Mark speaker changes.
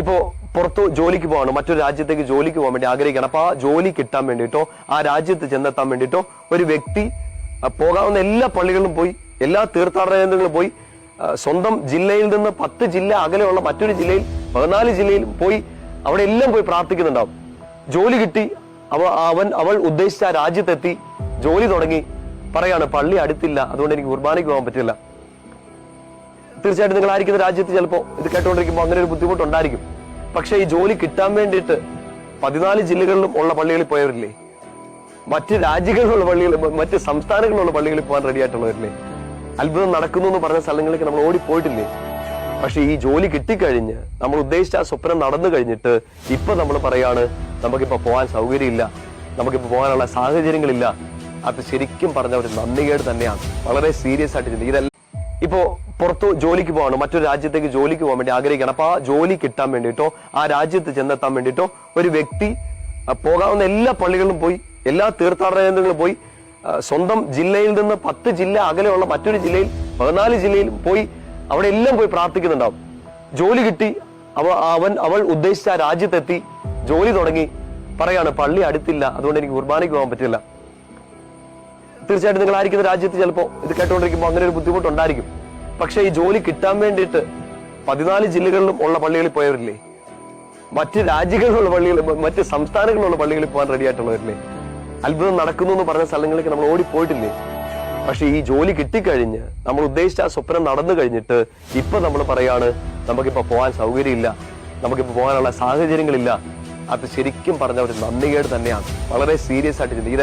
Speaker 1: ഇപ്പോ പുറത്തു ജോലിക്ക് പോവാണ്, മറ്റൊരു രാജ്യത്തേക്ക് ജോലിക്ക് പോകാൻ വേണ്ടി ആഗ്രഹിക്കുകയാണ്. അപ്പൊ ആ ജോലി കിട്ടാൻ വേണ്ടിയിട്ടോ ആ രാജ്യത്ത് ചെന്നെത്താൻ വേണ്ടിയിട്ടോ ഒരു വ്യക്തി പോകാവുന്ന എല്ലാ പള്ളികളിലും പോയി, എല്ലാ തീർത്ഥാടന കേന്ദ്രങ്ങളിലും പോയി, സ്വന്തം ജില്ലയിൽ നിന്ന് 10 ജില്ല അകലെയുള്ള മറ്റൊരു ജില്ലയിൽ 14 ജില്ലയിൽ പോയി അവിടെ എല്ലാം പോയി പ്രാർത്ഥിക്കുന്നുണ്ടാവും. ജോലി കിട്ടി, അവൾ ഉദ്ദേശിച്ച ആ രാജ്യത്തെത്തി, ജോലി തുടങ്ങി, പറയാണ് പള്ളി അടുത്തില്ല, അതുകൊണ്ട് എനിക്ക് കുർബാനയ്ക്ക് പോകാൻ പറ്റില്ല. തീർച്ചയായിട്ടും നിങ്ങളായിരിക്കുന്ന രാജ്യത്ത് ചിലപ്പോൾ ഇത് കേട്ടുകൊണ്ടിരിക്കുമ്പോൾ അങ്ങനെ ഒരു ബുദ്ധിമുട്ടുണ്ടായിരിക്കും. പക്ഷെ ഈ ജോലി കിട്ടാൻ വേണ്ടിയിട്ട് 14 ജില്ലകളിലും ഉള്ള പള്ളികളിൽ പോയവരില്ലേ, മറ്റ് രാജ്യങ്ങളിലുള്ള പള്ളികൾ, മറ്റ് സംസ്ഥാനങ്ങളിലുള്ള പള്ളികളിൽ പോകാൻ റെഡി ആയിട്ടുള്ളവരില്ലേ, അത്ഭുതം നടക്കുന്നു എന്ന് പറഞ്ഞ സ്ഥലങ്ങളിലേക്ക് നമ്മൾ ഓടിപ്പോയിട്ടില്ലേ? പക്ഷെ ഈ ജോലി കിട്ടിക്കഴിഞ്ഞ് നമ്മൾ ഉദ്ദേശിച്ച ആ സ്വപ്നം നടന്നു കഴിഞ്ഞിട്ട് ഇപ്പൊ നമ്മൾ പറയാണ് നമുക്കിപ്പോ പോകാൻ സൗകര്യമില്ല, നമുക്കിപ്പോ പോകാനുള്ള സാഹചര്യങ്ങളില്ല. അത് ശരിക്കും പറഞ്ഞ ഒരു നന്ദികേട് തന്നെയാണ്. വളരെ സീരിയസ് ആയിട്ട് ചിന്തിക്കുക. ഇതെല്ലാം ഇപ്പോ പുറത്തു ജോലിക്ക് പോവാണ്, മറ്റൊരു രാജ്യത്തേക്ക് ജോലിക്ക് പോകാൻ വേണ്ടി ആഗ്രഹിക്കുകയാണ്. അപ്പൊ ആ ജോലി കിട്ടാൻ വേണ്ടിയിട്ടോ ആ രാജ്യത്ത് ചെന്നെത്താൻ വേണ്ടിയിട്ടോ ഒരു വ്യക്തി പോകാവുന്ന എല്ലാ പള്ളികളിലും പോയി, എല്ലാ തീർത്ഥാടന കേന്ദ്രങ്ങളിലും പോയി, സ്വന്തം ജില്ലയിൽ നിന്ന് 10 ജില്ല അകലെയുള്ള മറ്റൊരു ജില്ലയിൽ 14 ജില്ലയിൽ പോയി അവിടെ എല്ലാം പോയി പ്രാർത്ഥിക്കുന്നുണ്ടാവും. ജോലി കിട്ടി, അവൾ ഉദ്ദേശിച്ച ആ രാജ്യത്തെത്തി, ജോലി തുടങ്ങി, പറയാണ് പള്ളി അടുത്തില്ല, അതുകൊണ്ട് എനിക്ക് കുർബാനയ്ക്ക് പോകാൻ പറ്റില്ല. തീർച്ചയായിട്ടും നിങ്ങളായിരിക്കുന്ന രാജ്യത്ത് ചിലപ്പോൾ ഇത് കേട്ടുകൊണ്ടിരിക്കുമ്പോൾ അങ്ങനെ ഒരു ബുദ്ധിമുട്ടുണ്ടായിരിക്കും. പക്ഷെ ഈ ജോലി കിട്ടാൻ വേണ്ടിയിട്ട് 14 ജില്ലകളിലും ഉള്ള പള്ളികളിൽ പോയവരില്ലേ, മറ്റ് രാജ്യങ്ങളിലുള്ള പള്ളികൾ, മറ്റ് സംസ്ഥാനങ്ങളിലുള്ള പള്ളികളിൽ പോകാൻ റെഡി ആയിട്ടുള്ളവരില്ലേ, അത്ഭുതം നടക്കുന്നു എന്ന് പറഞ്ഞ സ്ഥലങ്ങളിലേക്ക് നമ്മൾ ഓടിപ്പോയിട്ടില്ലേ? പക്ഷെ ഈ ജോലി കിട്ടിക്കഴിഞ്ഞ് നമ്മൾ ഉദ്ദേശിച്ച ആ സ്വപ്നം നടന്നു കഴിഞ്ഞിട്ട് ഇപ്പൊ നമ്മൾ പറയാണ് നമുക്കിപ്പോ പോകാൻ സൗകര്യമില്ല, നമുക്കിപ്പോ പോകാനുള്ള സാഹചര്യങ്ങളില്ല. അത് ശരിക്കും പറഞ്ഞ ഒരു നന്ദികേട് തന്നെയാണ്. വളരെ സീരിയസ് ആയിട്ട് ചിന്തിക്കുക.